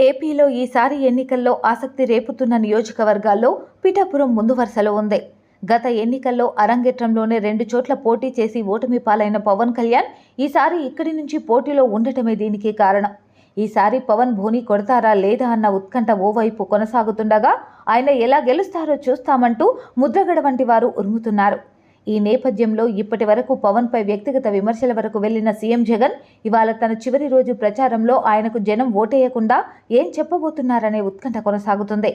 ఏపీలో ఈసారి ఎన్నికల్లో ఆసక్తి రేపుతున్న నియోజకవర్గాల్లో పిఠాపురం ముందు వరుసలో ఉంది. గత ఎన్నికల్లో అరంగేట్రంలోనే 2 చోట్ల పోటీ చేసి ఓటమి పాలైన పవన్ కళ్యాణ్ ఈసారి ఇక్కడి నుంచి పోటీలో ఉండటమే దీనికి కారణం. ఈసారి పవన్ బోని కొడతారా లేదా అన్న ఉత్కంఠ ఓవైపు కొనసాగుతుండగా ఆయన ఎలా గెలుస్తారో చూస్తామంటూ ముద్రగడ వంటి వారు ఉరుముతున్నారు. ఈ నేపథ్యంలో ఇప్పటి వరకు పవన్పై వ్యక్తిగత విమర్శల వరకు వెళ్లిన సీఎం జగన్ ఇవాళ తన చివరి రోజు ప్రచారంలో ఆయనకు జనం ఓటేయకుండా ఏం చెప్పబోతున్నారనే ఉత్కంఠ కొనసాగుతుంది.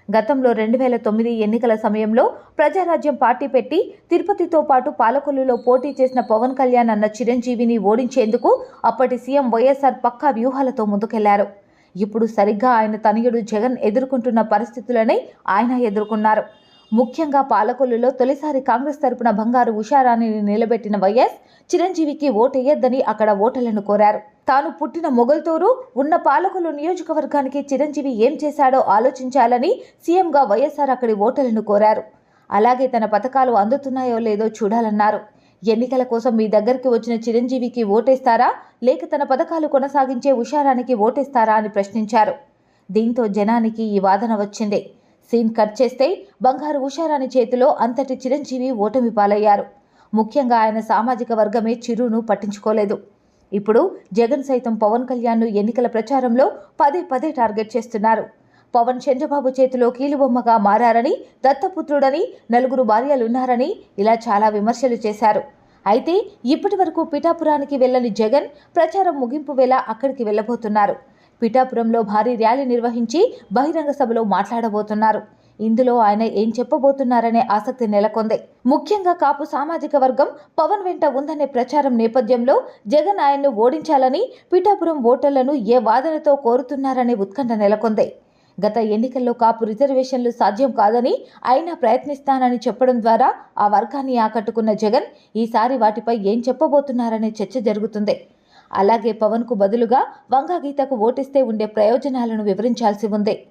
గతంలో 2009 ఎన్నికల సమయంలో ప్రజారాజ్యం పార్టీ పెట్టి తిరుపతితో పాటు పాలకొల్లులో పోటీ చేసిన పవన్ కళ్యాణ్ అన్న చిరంజీవిని ఓడించేందుకు అప్పటి సీఎం వైఎస్ఆర్ పక్కా వ్యూహాలతో ముందుకెళ్లారు. ఇప్పుడు సరిగ్గా ఆయన తనయుడు జగన్ ఎదుర్కొంటున్న పరిస్థితులనే ఆయన ఎదుర్కొన్నారు. ముఖ్యంగా పాలకొల్లులో తొలిసారి కాంగ్రెస్ తరపున బంగారు ఉషారాణిని నిలబెట్టిన వైఎస్ చిరంజీవికి ఓటేయొద్దని అక్కడ ఓటర్లను కోరారు. తాను పుట్టిన మొగల్తూరు ఉన్న పాలకొల్లు నియోజకవర్గానికి చిరంజీవి ఏం చేశాడో ఆలోచించాలని సీఎంగా వైఎస్ఆర్ అక్కడి ఓటర్లను కోరారు. అలాగే తన పథకాలు అందుతున్నాయో లేదో చూడాలన్నారు. ఎన్నికల కోసం మీ దగ్గరికి వచ్చిన చిరంజీవికి ఓటేస్తారా లేక తన పథకాలు కొనసాగించే ఉషారానికి ఓటేస్తారా అని ప్రశ్నించారు. దీంతో జనానికి ఈ వాదన వచ్చింది. సీన్ కట్ చేస్తే బంగారు ఉషారాణి చేతిలో అంతటి చిరంజీవి ఓటమి పాలయ్యారు. ముఖ్యంగా ఆయన సామాజిక వర్గమే చిరును పట్టించుకోలేదు. ఇప్పుడు జగన్ సైతం పవన్ కళ్యాణ్ను ఎన్నికల ప్రచారంలో పదే టార్గెట్ చేస్తున్నారు. పవన్ చంద్రబాబు చేతిలో కీలుబొమ్మగా మారారని, దత్తపుత్రుడని, 4 భార్యలున్నారని ఇలా చాలా విమర్శలు చేశారు. అయితే ఇప్పటి వరకు పిఠాపురానికి వెళ్లని జగన్ ప్రచారం ముగింపు వేళ అక్కడికి వెళ్లబోతున్నారు. పిఠాపురంలో భారీ ర్యాలీ నిర్వహించి బహిరంగ సభలో మాట్లాడబోతున్నారు. ఇందులో ఆయన ఏం చెప్పబోతున్నారనే ఆసక్తి నెలకొంది. ముఖ్యంగా కాపు సామాజిక వర్గం పవన్ వెంట ఉందనే ప్రచారం నేపథ్యంలో జగన్ ఆయన్ను ఓడించాలని పిఠాపురం ఓటర్లను ఏ వాదనతో కోరుతున్నారనే ఉత్కంఠ నెలకొంది. గత ఎన్నికల్లో కాపు రిజర్వేషన్లు సాధ్యం కాదని అయినా ప్రయత్నిస్తానని చెప్పడం ద్వారా ఆ వర్గాన్ని ఆకట్టుకున్న జగన్ ఈసారి వాటిపై ఏం చెప్పబోతున్నారనే చర్చ జరుగుతుంది. అలాగే పవన్కు బదులుగా వంగా గీతకు ఓటిస్తే ఉండే ప్రయోజనాలను వివరించాల్సి ఉంది.